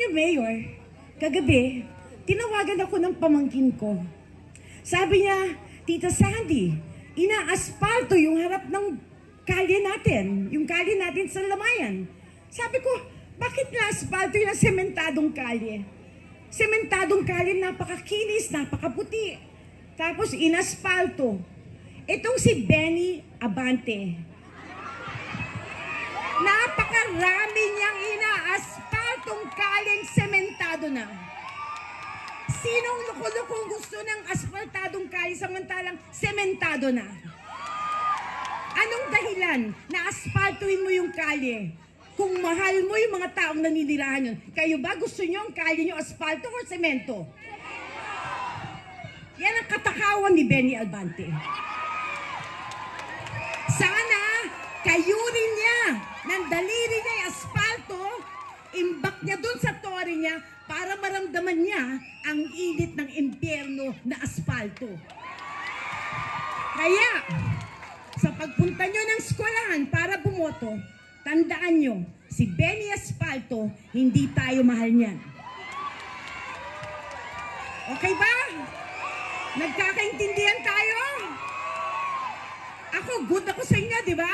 niyo, Mayor, kagabi, tinawagan ako ng pamangkin ko. Sabi niya, Tita Sandy, ina-asfalto yung harap ng kalye natin, yung kalye natin sa Lamayan. Sabi ko, bakit na-asfalto yung sementadong kalye? Sementadong kalye, napakakinis, napakaputi. Tapos inaspalto. Itong si Benny Abante. Napakarami niyang ina-asfaltong kalyeng sementado na. Sinong luko-lukong gusto ng asfaltadong kalye samantalang sementado na? Anong dahilan na asfaltuin mo yung kalye? Kung mahal mo yung mga taong naninirahan yun, kayo ba gusto nyo ang kalye nyo asfalto or semento? Yan ang katakawan ni Benny Abante. Sana kayurin niya ng daliri niya yung asfalto, imbak niya dun sa tori niya para maramdaman niya ang init ng impyerno na asfalto. Kaya, sa pagpunta nyo ng eskwelahan para bumoto, tandaan nyo, si Benny Asfalto, hindi tayo mahal niyan. Okay ba? Nagkakaintindihan tayo? Ako, good ako sa inyo, di ba?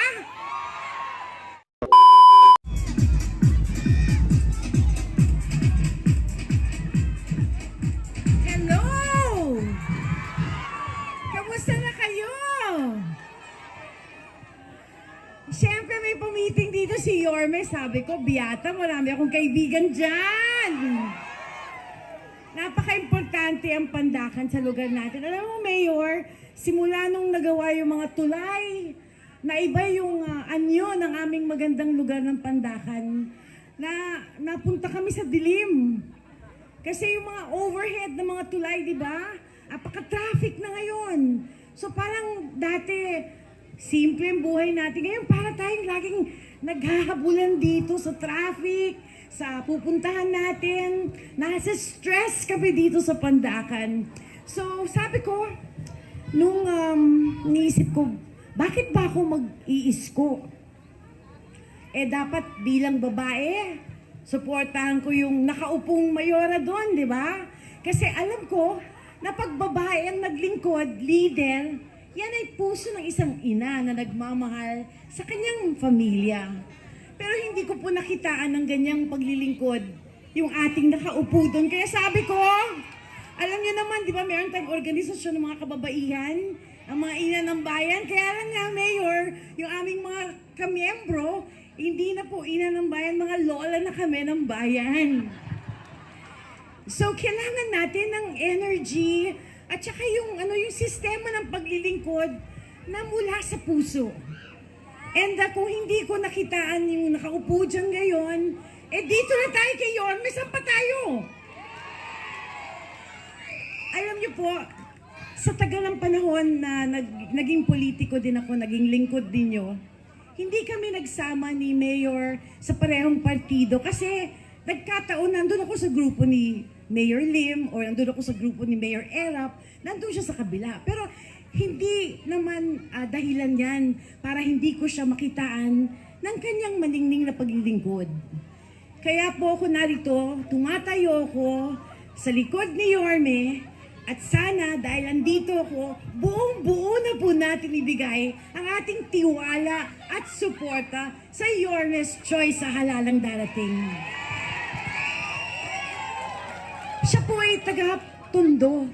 Hello! Kamusta na kayo? Siyempre may pumiting dito si Yorme. Sabi ko, Biata, marami akong kaibigan dyan. Napaka-importante ang pandakan sa lugar natin. Alam mo, Mayor, simula nung nagawa yung mga tulay, na iba yung anyo ng aming magandang lugar ng pandakan, na napunta kami sa dilim. Kasi yung mga overhead ng mga tulay, di ba? Apaka-traffic na ngayon. So parang dati, simple ang buhay natin. Ngayon, para tayong laging naghahabulan dito sa traffic, sa pupuntahan natin. Nasa stress kami dito sa Pandakan. So, sabi ko, nung niisip ko, bakit ba ako mag-iisko? Eh, dapat bilang babae, suportahan ko yung nakaupong mayora doon, di ba? Kasi alam ko, na pag babae ang naglingkod, leader, yan ay puso ng isang ina na nagmamahal sa kanyang pamilya. Pero hindi ko po nakitaan ng ganyang paglilingkod yung ating nakaupo doon. Kaya sabi ko, alam niyo naman, di ba, meron tayong organisasyon ng mga kababaihan, ang mga ina ng bayan. Kaya lang nga, Mayor, yung aming mga kamiyembro, hindi na po ina ng bayan, mga lola na kami ng bayan. So, kailangan natin ng energy at saka yung sistema ng paglilingkod na mula sa puso. And kung hindi ko nakitaan yung nakaupo dyan ngayon, eh dito na tayo kay Yorme, saan pa tayo? Alam niyo po, sa tagal ng panahon na naging politiko din ako, naging lingkod din nyo, hindi kami nagsama ni Mayor sa parehong partido kasi nagkataon, nandun ako sa grupo ni Mayor Lim or nandun ako sa grupo ni Mayor Erap, nandun siya sa kabila. Pero hindi naman dahilan yan para hindi ko siya makitaan ng kanyang maningning na paglilingkod. Kaya po ako narito, tumatayo ako sa likod ni Yorme at sana dahil andito ako, buong-buo na po natin ibigay ang ating tiwala at suporta sa Yorme's Choice sa halalang darating. Siya po ay taga-Tondo.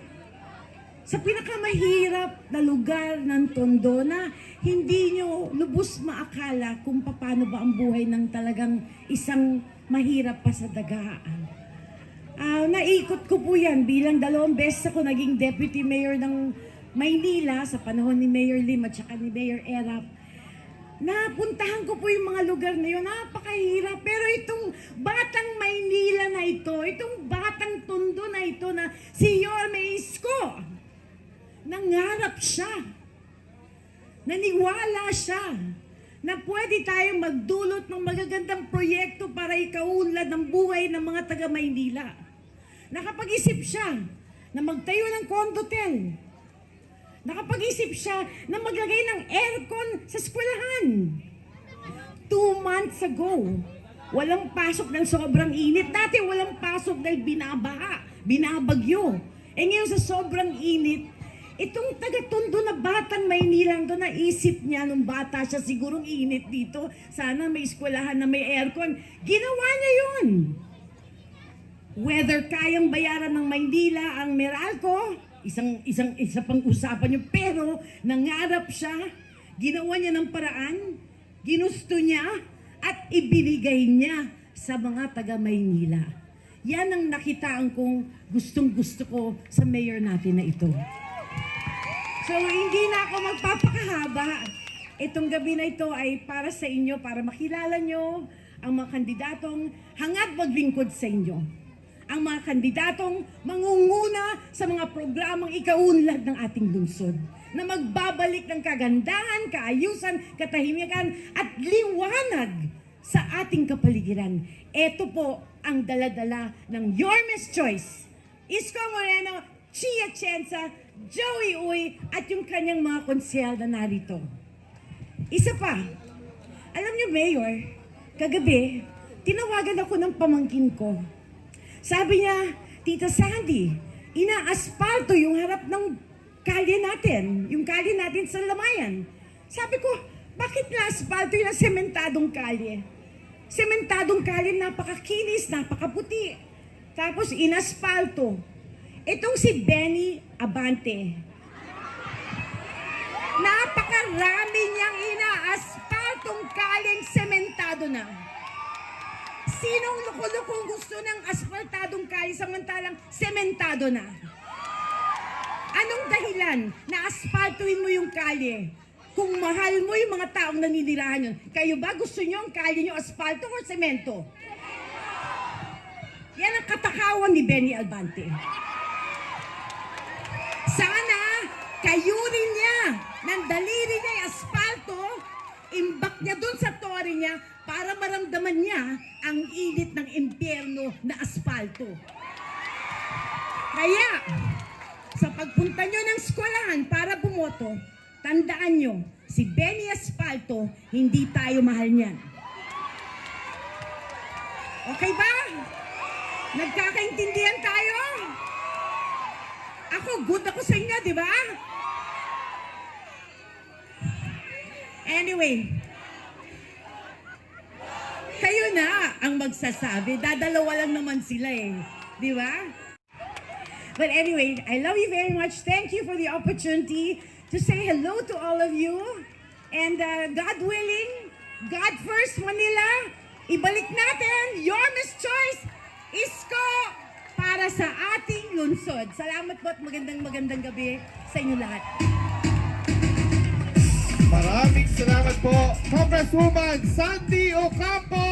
Sa pinakamahirap na lugar ng Tondo na hindi nyo lubos maakala kung paano ba ang buhay ng talagang isang mahirap pa sa dagaan. Naikot ko po yan bilang 2 beses ako naging deputy mayor ng Maynila sa panahon ni Mayor Lim at saka ni Mayor Erap. Napuntahan ko po yung mga lugar na yun, napakahirap. Pero itong batang Maynila na ito, itong batang Tondo na ito na si Yorme Isko, nangarap siya, naniwala siya, na pwede tayong magdulot ng magagandang proyekto para ikaunlad ng buhay ng mga taga-Maynila. Nakapag-isip siya na magtayo ng condotel. Nakapag-isip siya na maglagay ng aircon sa eskwelahan. 2 months ago, Walang pasok ng sobrang init. Dati walang pasok dahil binabaha, binabagyo. Eh ngayon sa sobrang init, itong taga-Tondo na batang Maynila, to naisip niya nung bata siya, sigurong init dito. Sana may eskwelahan na may aircon. Ginawa niya yun. Whether kayang bayaran ng Maynila ang Meralco, isa pang usapan yun. Pero nangarap siya, ginawa niya ng paraan, ginusto niya, at ibinigay niya sa mga taga Maynila. Yan ang nakitaan kong gustong-gusto ko sa mayor natin na ito. So, hindi na ako magpapakahaba. Itong gabi na ito ay para sa inyo, para makilala nyo ang mga kandidatong hangad maglingkod sa inyo. Ang mga kandidatong mangunguna sa mga programang ikaunlad ng ating lungsod, na magbabalik ng kagandahan, kaayusan, katahimikan at liwanag sa ating kapaligiran. Ito po ang daladala ng Your Miss Choice, Isko Moreno, Chia Chenza, Joey Uy, at yung kanyang mga konsyel na narito. Isa pa, alam niyo, Mayor, kagabi, tinawagan ako ng pamangkin ko. Sabi niya, Tita Sandy, ina-asfalto yung harap ng kalye natin, yung kalye natin sa Lamayan. Sabi ko, bakit na-asfalto yung sementadong kalye? Sementadong kalye, napakakinis, napakaputi. Tapos inasfalto. Itong si Benny Abante, napakarami niyang ina-asfaltong kalyeng sementado na. Sinong luko-lukong gusto ng asfaltadong kalye samantalang sementado na? Anong dahilan na asfaltuin mo yung kalye? Kung mahal mo yung mga taong naninirahan yun, kayo ba gusto nyo ang kalye nyo asfalto or semento? Yan ang katakawan ni Benny Albante. Sana kayunin niya ng daliri niya yung asfalto, imbak niya dun sa tori niya para maramdaman niya ang init ng impyerno na asfalto. Kaya, sa pagpunta nyo ng eskwelahan para bumoto, tandaan nyo, si Benny Asfalto, hindi tayo mahal niyan. Okay ba? Nagkakaintindihan tayo? Ako, good ako sa inyo, di ba? Anyway, kayo na ang magsasabi. Dadalawa lang naman sila eh. Di ba? But anyway, I love you very much. Thank you for the opportunity to say hello to all of you. And God willing, God first Manila, ibalik natin your Miss Choice, Isko, para sa ating lungsod. Salamat po at magandang gabi sa inyo lahat. Maraming salamat po, Congresswoman Sandy Ocampo!